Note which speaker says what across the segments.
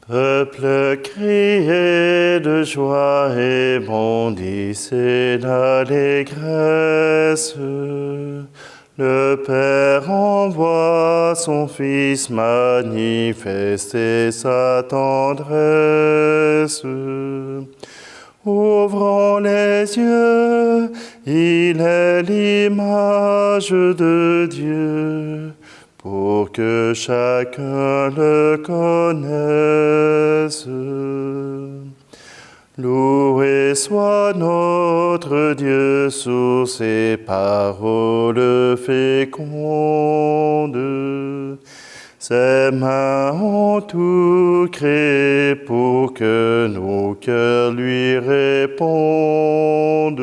Speaker 1: Peuple, criez de joie et bondissez d'allégresse. Le Père envoie son Fils manifester sa tendresse. Ouvrons les yeux, il est l'image de Dieu, pour que chacun le connaisse. Loué soit notre Dieu sous ses paroles fécondes. Ses mains ont tout créé pour que nos cœurs lui répondent.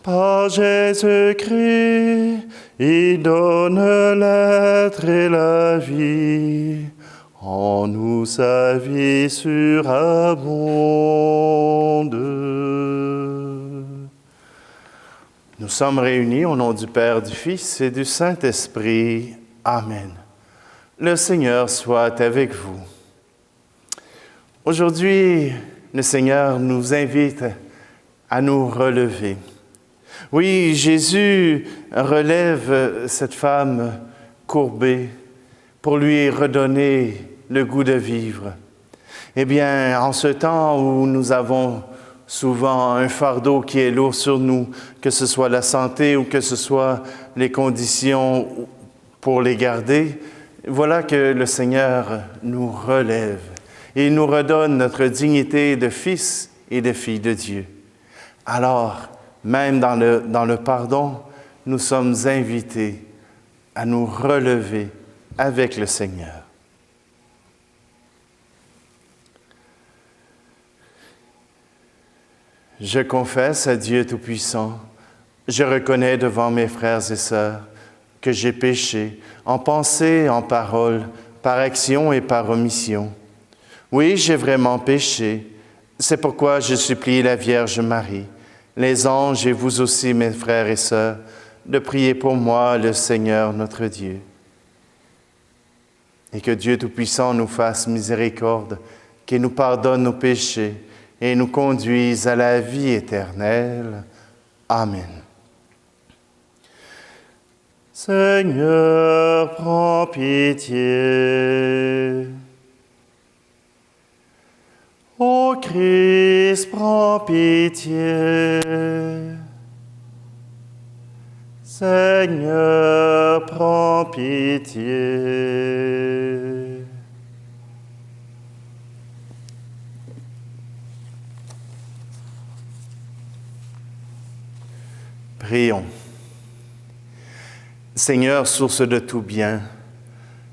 Speaker 1: Par Jésus-Christ, il donne l'être et la vie. En nous sa vie surabonde. Nous sommes réunis au nom du Père, du Fils et du Saint-Esprit. Amen. Le Seigneur soit avec vous. Aujourd'hui, le Seigneur nous invite à nous relever. Oui, Jésus relève cette femme courbée pour lui redonner le goût de vivre. Eh bien, en ce temps où nous avons souvent un fardeau qui est lourd sur nous, que ce soit la santé ou que ce soit les conditions pour les garder, voilà que le Seigneur nous relève et nous redonne notre dignité de fils et de filles de Dieu. Alors, même dans le pardon, nous sommes invités à nous relever avec le Seigneur. Je confesse à Dieu Tout-Puissant, je reconnais devant mes frères et sœurs que j'ai péché en pensée, en parole, par action et par omission. Oui, j'ai vraiment péché. C'est pourquoi je supplie la Vierge Marie, les anges et vous aussi, mes frères et sœurs, de prier pour moi, le Seigneur notre Dieu. Et que Dieu Tout-Puissant nous fasse miséricorde, qu'il nous pardonne nos péchés et nous conduise à la vie éternelle. Amen. Seigneur, prends pitié. Ô Christ, prends pitié. Seigneur, prends pitié. Prions. Seigneur, source de tout bien,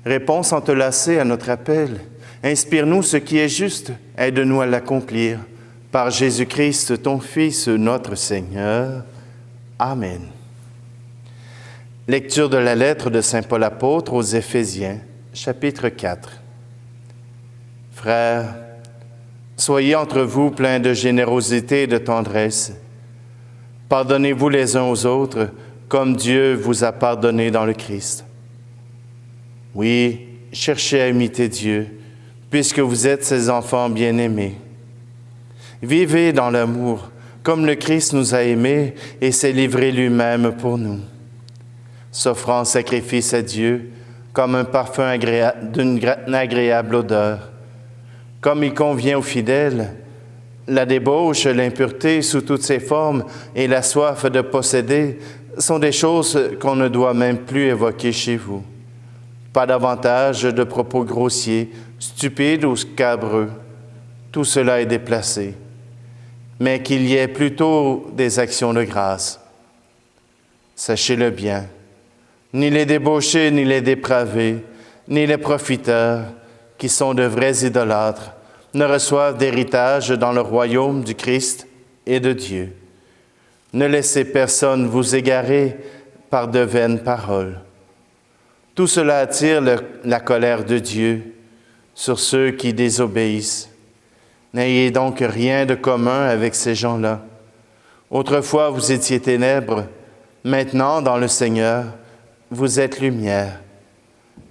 Speaker 1: réponds sans te lasser à notre appel. Inspire-nous ce qui est juste, aide-nous à l'accomplir. Par Jésus-Christ, ton Fils, notre Seigneur. Amen. Lecture de la lettre de saint Paul apôtre aux Éphésiens, chapitre 4. Frères, soyez entre vous pleins de générosité et de tendresse. Pardonnez-vous les uns aux autres, comme Dieu vous a pardonné dans le Christ. Oui, cherchez à imiter Dieu, puisque vous êtes ses enfants bien-aimés. Vivez dans l'amour, comme le Christ nous a aimés et s'est livré lui-même pour nous, s'offrant en sacrifice à Dieu comme un parfum d'une agréable odeur. Comme il convient aux fidèles, la débauche, l'impureté sous toutes ses formes et la soif de posséder sont des choses qu'on ne doit même plus évoquer chez vous. Pas davantage de propos grossiers, stupides ou scabreux. Tout cela est déplacé. Mais qu'il y ait plutôt des actions de grâce. Sachez-le bien, ni les débauchés, ni les dépravés, ni les profiteurs, qui sont de vrais idolâtres, ne reçoivent d'héritage dans le royaume du Christ et de Dieu. Ne laissez personne vous égarer par de vaines paroles. Tout cela attire la colère de Dieu sur ceux qui désobéissent. N'ayez donc rien de commun avec ces gens-là. Autrefois, vous étiez ténèbres, maintenant, dans le Seigneur, vous êtes lumière.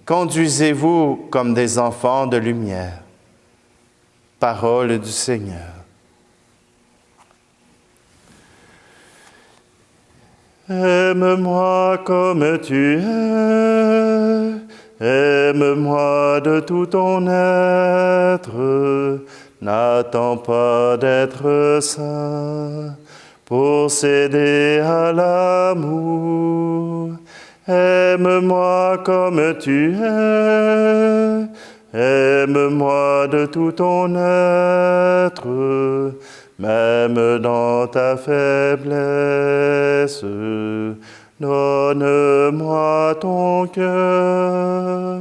Speaker 1: Conduisez-vous comme des enfants de lumière. Parole du Seigneur. Aime-moi comme tu es, aime-moi de tout ton être, n'attends pas d'être saint pour céder à l'amour. Aime-moi comme tu es, aime-moi de tout ton être, même dans ta faiblesse, donne-moi ton cœur.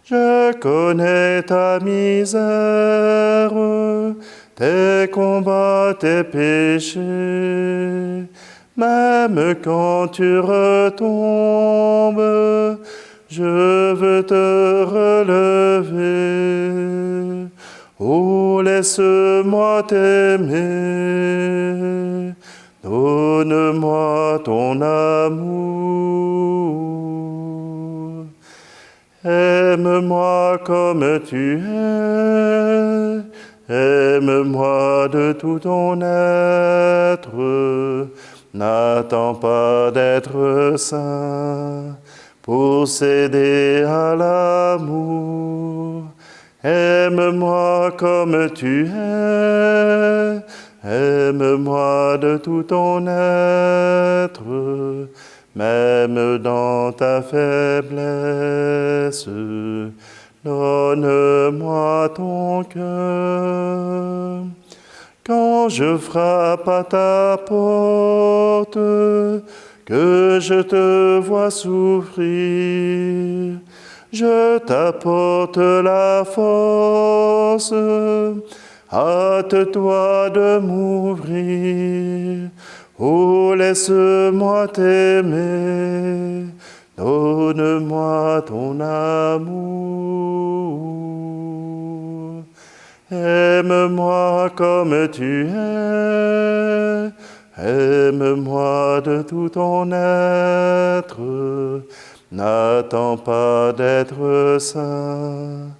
Speaker 1: Je connais ta misère, tes combats, tes péchés. Même quand tu retombes, je veux te relever. Oh, laisse-moi t'aimer, donne-moi ton amour. Aime-moi comme tu es, aime-moi de tout ton être, n'attends pas d'être saint pour céder à l'amour. Aime-moi comme tu es, aime-moi de tout ton être, même dans ta faiblesse, donne-moi ton cœur. Quand je frappe à ta porte, que je te vois souffrir, je t'apporte la force, hâte-toi de m'ouvrir. Oh, laisse-moi t'aimer, donne-moi ton amour. Aime-moi comme tu es, aime-moi de tout ton être, n'attends pas d'être saint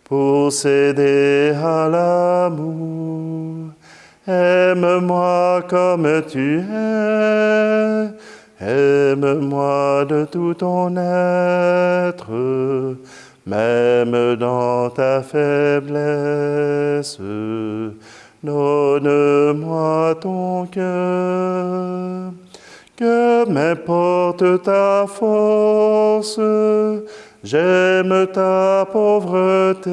Speaker 1: pour céder à l'amour. Aime-moi comme tu es, aime-moi de tout ton être, même dans ta faiblesse, donne-moi ton cœur. Que m'importe ta force, j'aime ta pauvreté.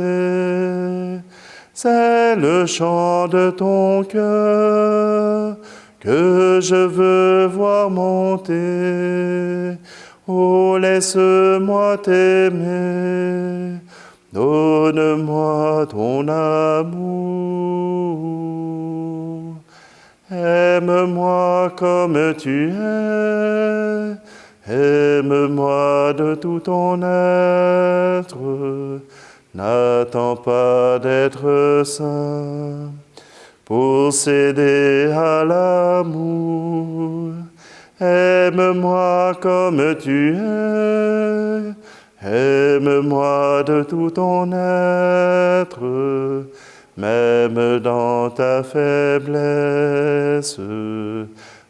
Speaker 1: C'est le chant de ton cœur que je veux voir monter. Oh, laisse-moi t'aimer, donne-moi ton amour. Aime-moi comme tu es, aime-moi de tout ton être, n'attends pas d'être saint pour céder à l'amour. Aime-moi comme tu es, aime-moi de tout ton être, même dans ta faiblesse,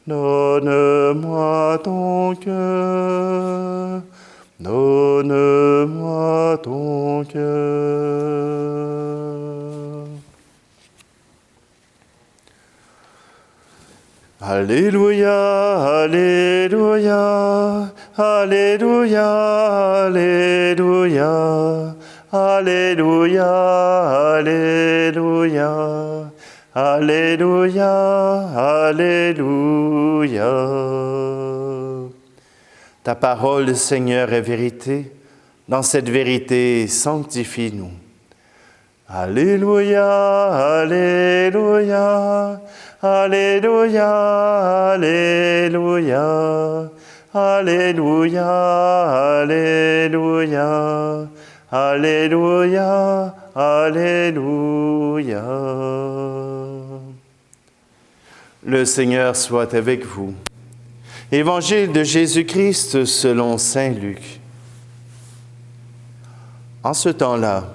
Speaker 1: donne-moi ton cœur, donne-moi ton cœur. Alléluia, alléluia, alléluia, alléluia. Alléluia, alléluia, alléluia, alléluia. Ta parole, Seigneur, est vérité. Dans cette vérité, sanctifie-nous. Alléluia, alléluia, alléluia, alléluia, alléluia, alléluia. Alléluia, alléluia. Le Seigneur soit avec vous. Évangile de Jésus-Christ selon saint Luc. En ce temps-là,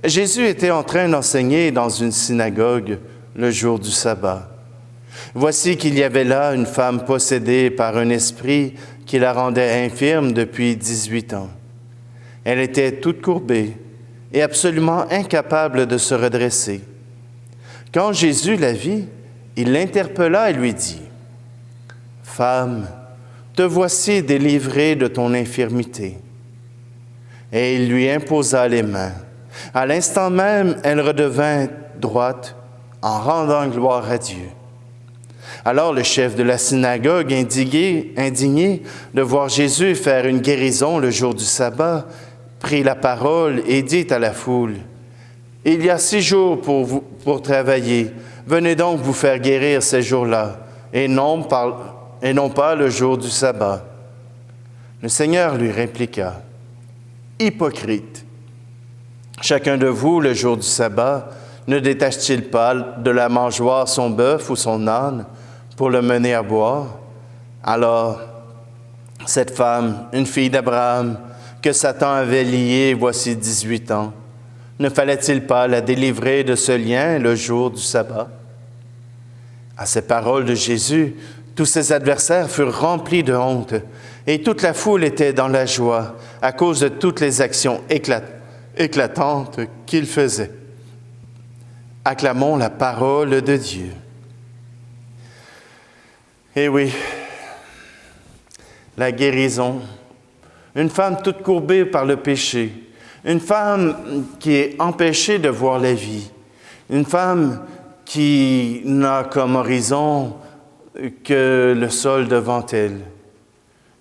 Speaker 1: Jésus était en train d'enseigner dans une synagogue le jour du sabbat. Voici qu'il y avait là une femme possédée par un esprit qui la rendait infirme depuis 18 ans. Elle était toute courbée et absolument incapable de se redresser. Quand Jésus la vit, il l'interpella et lui dit, « Femme, te voici délivrée de ton infirmité. » Et il lui imposa les mains. À l'instant même, elle redevint droite en rendant gloire à Dieu. Alors le chef de la synagogue, indigné de voir Jésus faire une guérison le jour du sabbat, prit la parole et dit à la foule, « Il y a 6 jours pour travailler. Venez donc vous faire guérir ces jours-là, et non pas le jour du sabbat. » Le Seigneur lui répliqua, « Hypocrite, chacun de vous, le jour du sabbat, ne détache-t-il pas de la mangeoire son bœuf ou son âne pour le mener à boire? Alors, cette femme, une fille d'Abraham, que Satan avait liée voici 18 ans, ne fallait-il pas la délivrer de ce lien le jour du sabbat? » À ces paroles de Jésus, tous ses adversaires furent remplis de honte, et toute la foule était dans la joie à cause de toutes les actions éclatantes qu'il faisait. Acclamons la parole de Dieu. Eh oui, la guérison. Une femme toute courbée par le péché. Une femme qui est empêchée de voir la vie. Une femme qui n'a comme horizon que le sol devant elle.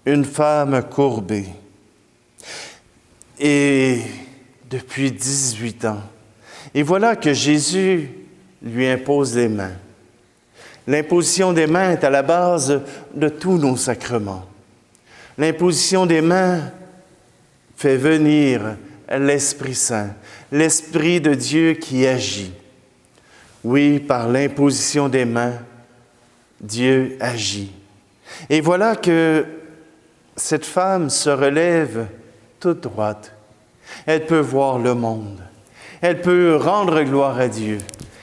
Speaker 1: Une femme courbée. Et depuis 18 ans. Et voilà que Jésus lui impose les mains. L'imposition des mains est à la base de tous nos sacrements. L'imposition des mains fait venir l'Esprit Saint, l'Esprit de Dieu qui agit. Oui, par l'imposition des mains, Dieu agit. Et voilà que cette femme se relève toute droite. Elle peut voir le monde. Elle peut rendre gloire à Dieu.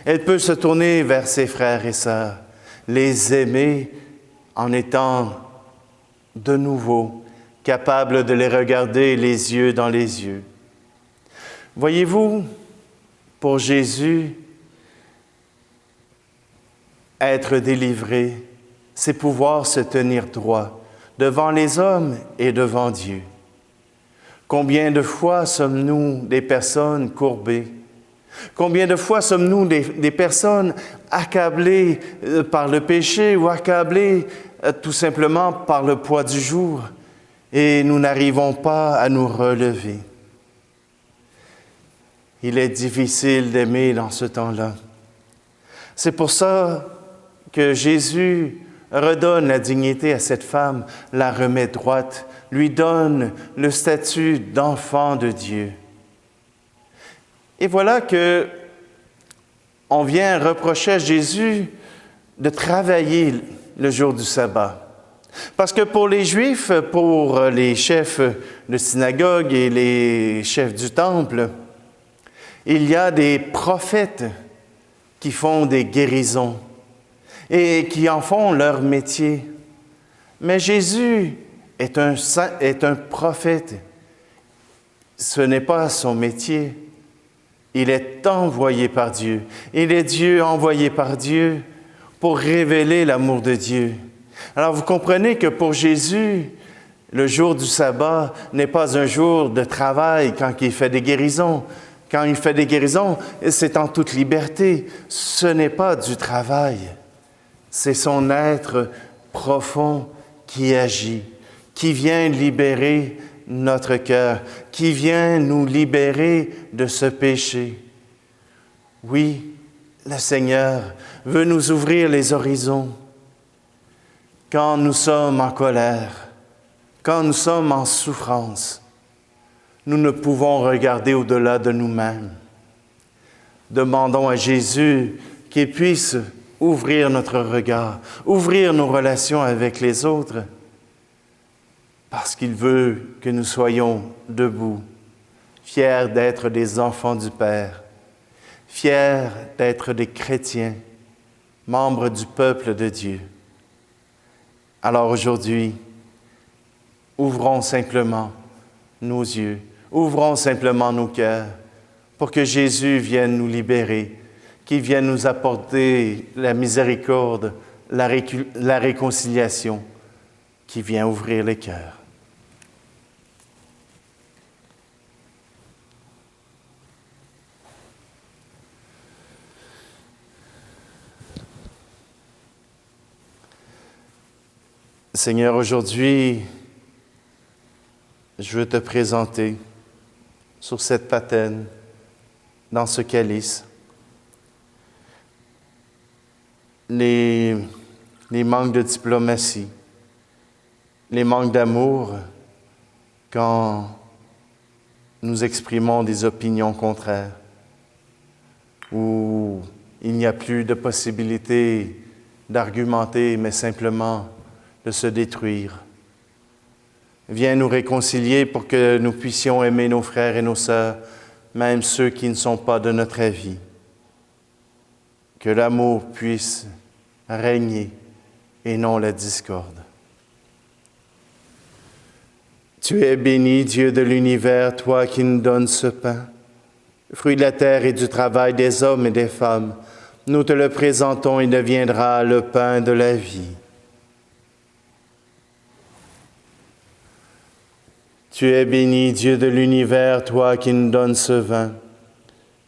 Speaker 1: Elle peut se tourner vers ses frères et sœurs, les aimer en étant de nouveau capable de les regarder les yeux dans les yeux. Voyez-vous, pour Jésus, être délivré, c'est pouvoir se tenir droit devant les hommes et devant Dieu. Combien de fois sommes-nous des personnes courbées? Combien de fois sommes-nous des personnes accablées par le péché ou accablées tout simplement par le poids du jour et nous n'arrivons pas à nous relever? Il est difficile d'aimer dans ce temps-là. C'est pour ça que Jésus redonne la dignité à cette femme, la remet droite, lui donne le statut d'enfant de Dieu. Et voilà que on vient reprocher à Jésus de travailler le jour du sabbat. Parce que pour les Juifs, pour les chefs de synagogue et les chefs du temple, il y a des prophètes qui font des guérisons et qui en font leur métier. Mais Jésus est un prophète. Ce n'est pas son métier. Il est envoyé par Dieu. Il est Dieu envoyé par Dieu pour révéler l'amour de Dieu. Alors vous comprenez que pour Jésus, le jour du sabbat n'est pas un jour de travail quand il fait des guérisons. Quand il fait des guérisons, c'est en toute liberté. Ce n'est pas du travail. C'est son être profond qui agit, qui vient libérer notre cœur, qui vient nous libérer de ce péché. Oui, le Seigneur veut nous ouvrir les horizons. Quand nous sommes en colère, quand nous sommes en souffrance, nous ne pouvons regarder au-delà de nous-mêmes. Demandons à Jésus qu'il puisse ouvrir notre regard, ouvrir nos relations avec les autres, parce qu'il veut que nous soyons debout, fiers d'être des enfants du Père, fiers d'être des chrétiens, membres du peuple de Dieu. Alors aujourd'hui, ouvrons simplement nos yeux, ouvrons simplement nos cœurs pour que Jésus vienne nous libérer, qu'il vienne nous apporter la miséricorde, la réconciliation, qui vient ouvrir les cœurs. Seigneur, aujourd'hui, je veux te présenter sur cette patène, dans ce calice, les manques de diplomatie, les manques d'amour quand nous exprimons des opinions contraires, où il n'y a plus de possibilité d'argumenter, mais simplement de se détruire. Viens nous réconcilier pour que nous puissions aimer nos frères et nos sœurs, même ceux qui ne sont pas de notre avis. Que l'amour puisse régner et non la discorde. Tu es béni, Dieu de l'univers, toi qui nous donnes ce pain, fruit de la terre et du travail des hommes et des femmes. Nous te le présentons, il deviendra le pain de la vie. Tu es béni, Dieu de l'univers, toi qui nous donnes ce vin,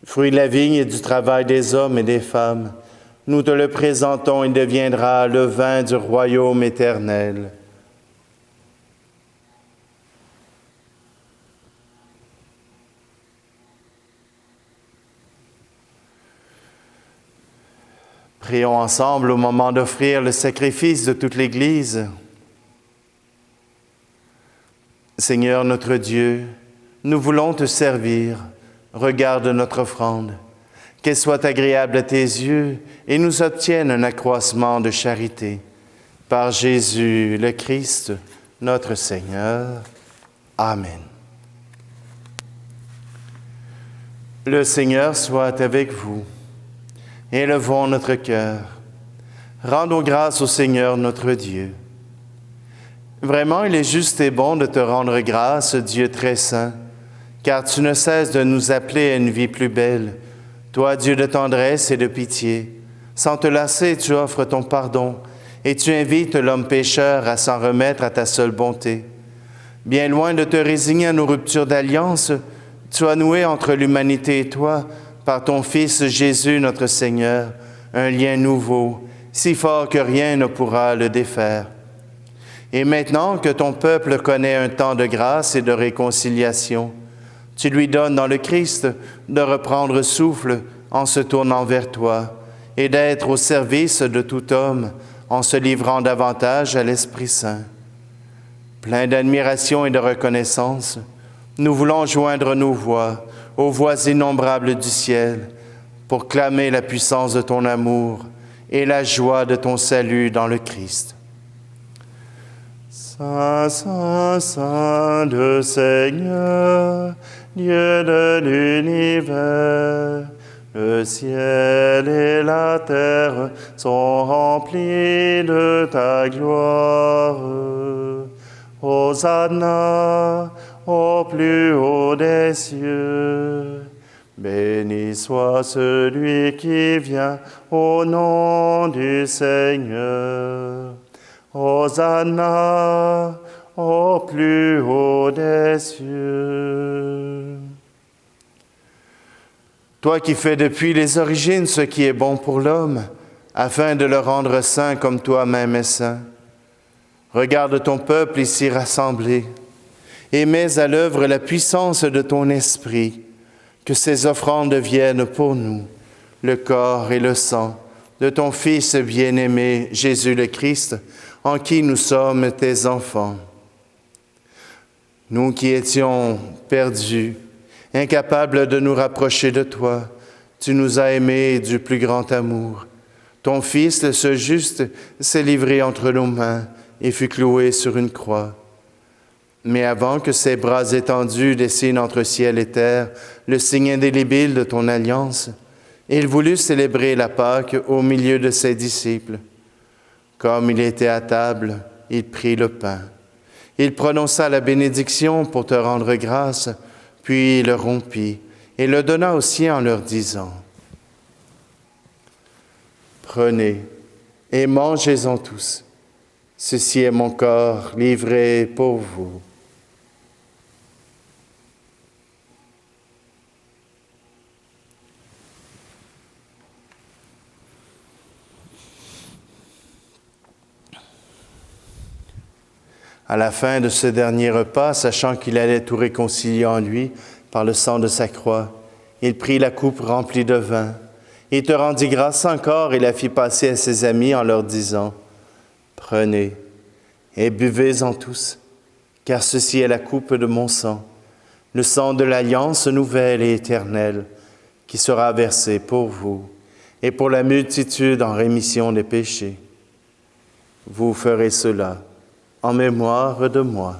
Speaker 1: fruit de la vigne et du travail des hommes et des femmes. Nous te le présentons, il deviendra le vin du royaume éternel. Prions ensemble au moment d'offrir le sacrifice de toute l'Église. Seigneur notre Dieu, nous voulons te servir. Regarde notre offrande, qu'elle soit agréable à tes yeux et nous obtienne un accroissement de charité. Par Jésus le Christ, notre Seigneur. Amen. Le Seigneur soit avec vous. Élevons notre cœur. Rendons grâce au Seigneur notre Dieu. Vraiment, il est juste et bon de te rendre grâce, Dieu très saint, car tu ne cesses de nous appeler à une vie plus belle. Toi, Dieu de tendresse et de pitié, sans te lasser, tu offres ton pardon et tu invites l'homme pécheur à s'en remettre à ta seule bonté. Bien loin de te résigner à nos ruptures d'alliance, tu as noué entre l'humanité et toi, par ton Fils Jésus notre Seigneur, un lien nouveau, si fort que rien ne pourra le défaire. Et maintenant que ton peuple connaît un temps de grâce et de réconciliation, tu lui donnes dans le Christ de reprendre souffle en se tournant vers toi et d'être au service de tout homme en se livrant davantage à l'Esprit Saint. Plein d'admiration et de reconnaissance, nous voulons joindre nos voix aux voix innombrables du ciel pour clamer la puissance de ton amour et la joie de ton salut dans le Christ. Saint, Saint, Saint, le Seigneur, Dieu de l'univers, le ciel et la terre sont remplis de ta gloire. Hosanna au plus haut des cieux. Béni soit celui qui vient au nom du Seigneur. Hosanna au plus haut des cieux. Toi qui fais depuis les origines ce qui est bon pour l'homme, afin de le rendre saint comme toi-même es saint, regarde ton peuple ici rassemblé et mets à l'œuvre la puissance de ton esprit, que ces offrandes deviennent pour nous le corps et le sang de ton Fils bien-aimé, Jésus le Christ, en qui nous sommes tes enfants. Nous qui étions perdus, incapables de nous rapprocher de toi, tu nous as aimés du plus grand amour. Ton Fils, ce juste, s'est livré entre nos mains et fut cloué sur une croix. Mais avant que ses bras étendus dessinent entre ciel et terre le signe indélébile de ton alliance, il voulut célébrer la Pâque au milieu de ses disciples. Comme il était à table, il prit le pain. Il prononça la bénédiction pour te rendre grâce, puis il le rompit et le donna aux siens en leur disant : « Prenez et mangez-en tous. Ceci est mon corps livré pour vous. » À la fin de ce dernier repas, sachant qu'il allait tout réconcilier en lui par le sang de sa croix, il prit la coupe remplie de vin. Il te rendit grâce encore et la fit passer à ses amis en leur disant : « Prenez et buvez-en tous, car ceci est la coupe de mon sang, le sang de l'alliance nouvelle et éternelle, qui sera versé pour vous et pour la multitude en rémission des péchés. Vous ferez cela en mémoire de moi. »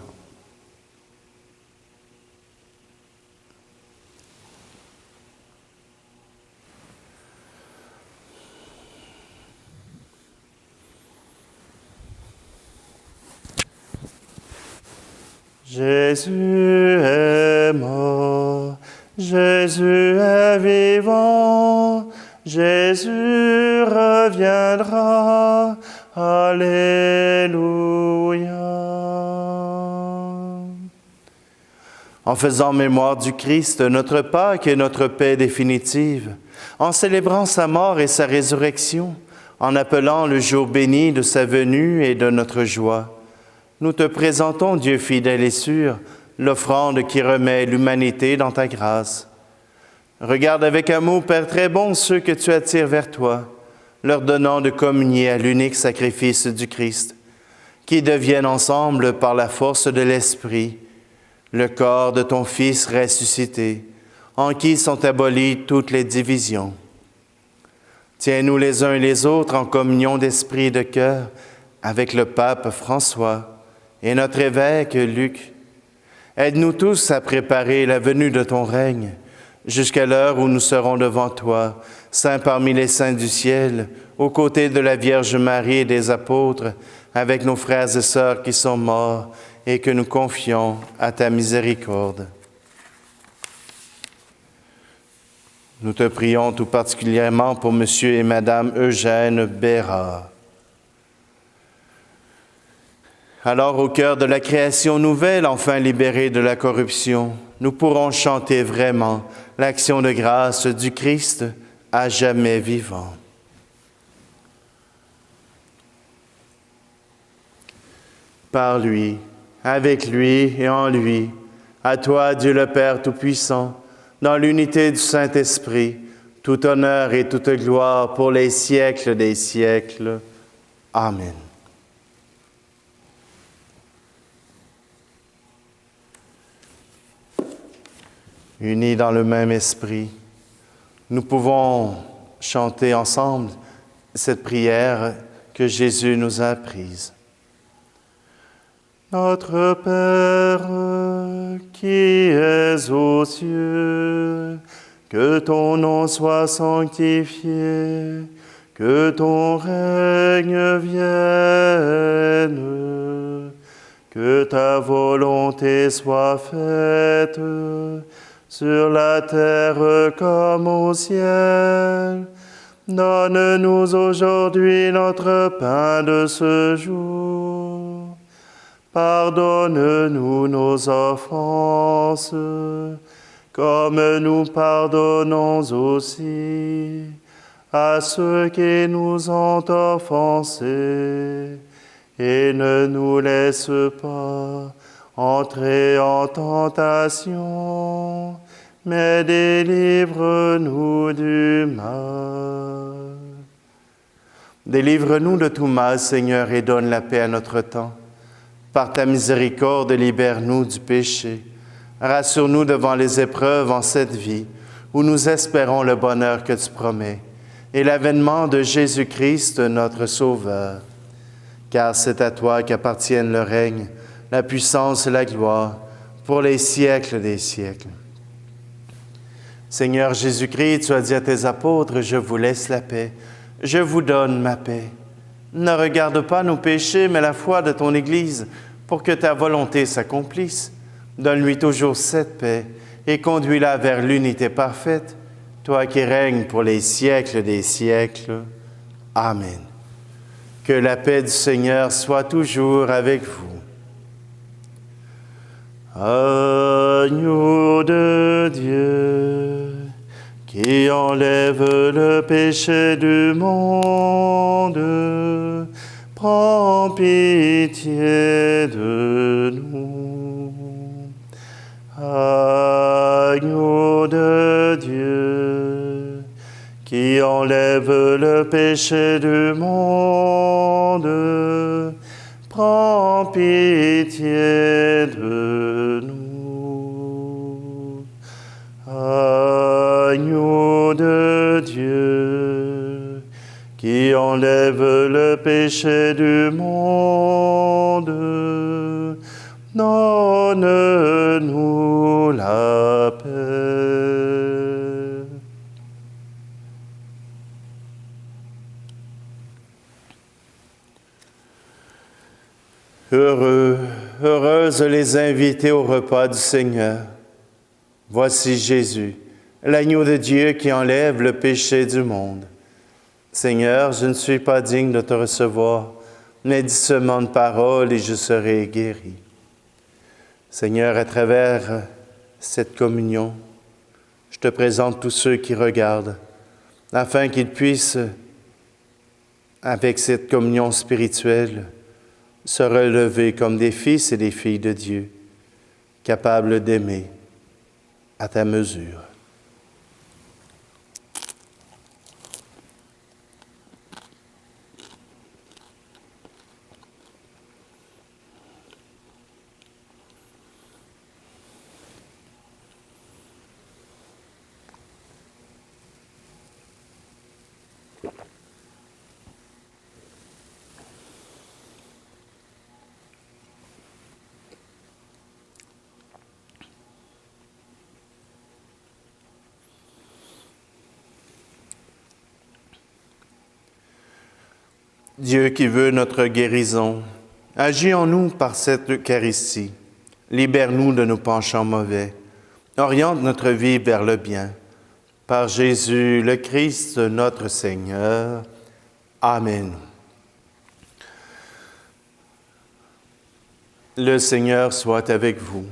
Speaker 1: Jésus est mort, Jésus est vivant, Jésus reviendra, Alléluia. En faisant mémoire du Christ, notre Pâque et notre paix définitive, en célébrant sa mort et sa résurrection, en appelant le jour béni de sa venue et de notre joie, nous te présentons, Dieu fidèle et sûr, l'offrande qui remet l'humanité dans ta grâce. Regarde avec amour, Père très bon, ceux que tu attires vers toi, leur donnant de communier à l'unique sacrifice du Christ, qui deviennent ensemble, par la force de l'Esprit, le corps de ton Fils ressuscité, en qui sont abolies toutes les divisions. Tiens-nous les uns et les autres en communion d'esprit et de cœur avec le pape François et notre évêque Luc. Aide-nous tous à préparer la venue de ton règne, jusqu'à l'heure où nous serons devant toi, saints parmi les saints du ciel, aux côtés de la Vierge Marie et des apôtres, avec nos frères et sœurs qui sont morts et que nous confions à ta miséricorde. Nous te prions tout particulièrement pour Monsieur et Madame Eugène Bérard. Alors, au cœur de la création nouvelle, enfin libérée de la corruption, nous pourrons chanter vraiment l'action de grâce du Christ à jamais vivant. Par lui, avec lui et en lui, à toi, Dieu le Père Tout-Puissant, dans l'unité du Saint-Esprit, tout honneur et toute gloire pour les siècles des siècles. Amen. Unis dans le même esprit, nous pouvons chanter ensemble cette prière que Jésus nous a apprise. Notre Père, qui es aux cieux, que ton nom soit sanctifié, que ton règne vienne, que ta volonté soit faite, sur la terre comme au ciel. Donne-nous aujourd'hui notre pain de ce jour. Pardonne-nous nos offenses, comme nous pardonnons aussi à ceux qui nous ont offensés. Et ne nous laisse pas entrer en tentation, mais délivre-nous du mal. Délivre-nous de tout mal, Seigneur, et donne la paix à notre temps. Par ta miséricorde, libère-nous du péché. Rassure-nous devant les épreuves en cette vie, où nous espérons le bonheur que tu promets, et l'avènement de Jésus-Christ, notre Sauveur. Car c'est à toi qu'appartiennent le règne, la puissance et la gloire, pour les siècles des siècles. Seigneur Jésus-Christ, tu as dit à tes apôtres, je vous laisse la paix, je vous donne ma paix. Ne regarde pas nos péchés, mais la foi de ton Église, pour que ta volonté s'accomplisse. Donne-lui toujours cette paix et conduis-la vers l'unité parfaite, toi qui règnes pour les siècles des siècles. Amen. Que la paix du Seigneur soit toujours avec vous. Agneau de Dieu, qui enlève le péché du monde, prends pitié de nous. Agneau de Dieu, qui enlève le péché du monde, prends pitié de nous. Agneau de Dieu, qui enlève le péché du monde, donne-nous la paix. Heureux, heureuses les invités au repas du Seigneur. Voici Jésus, l'agneau de Dieu qui enlève le péché du monde. Seigneur, je ne suis pas digne de te recevoir, mais dis seulement une parole et je serai guéri. Seigneur, à travers cette communion, je te présente tous ceux qui regardent, afin qu'ils puissent, avec cette communion spirituelle, se relever comme des fils et des filles de Dieu, capables d'aimer à ta mesure. Dieu qui veut notre guérison, agis en nous par cette Eucharistie. Libère-nous de nos penchants mauvais. Oriente notre vie vers le bien. Par Jésus le Christ, notre Seigneur. Amen. Le Seigneur soit avec vous.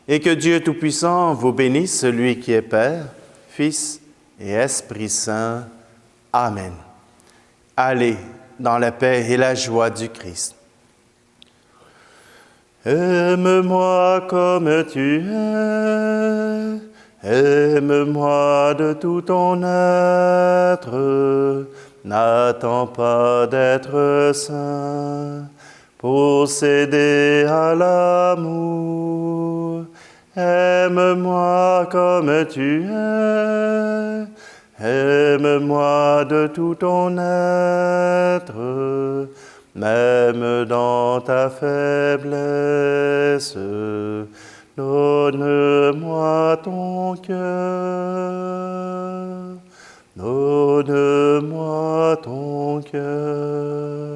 Speaker 1: Et que Dieu Tout-Puissant vous bénisse, celui qui est Père, Fils et Esprit Saint. Amen. Allez dans la paix et la joie du Christ. Aime-moi comme tu es, aime-moi de tout ton être, n'attends pas d'être saint pour céder à l'amour. Aime-moi comme tu es, aime-moi de tout ton être, même dans ta faiblesse. Donne-moi ton cœur, donne-moi ton cœur.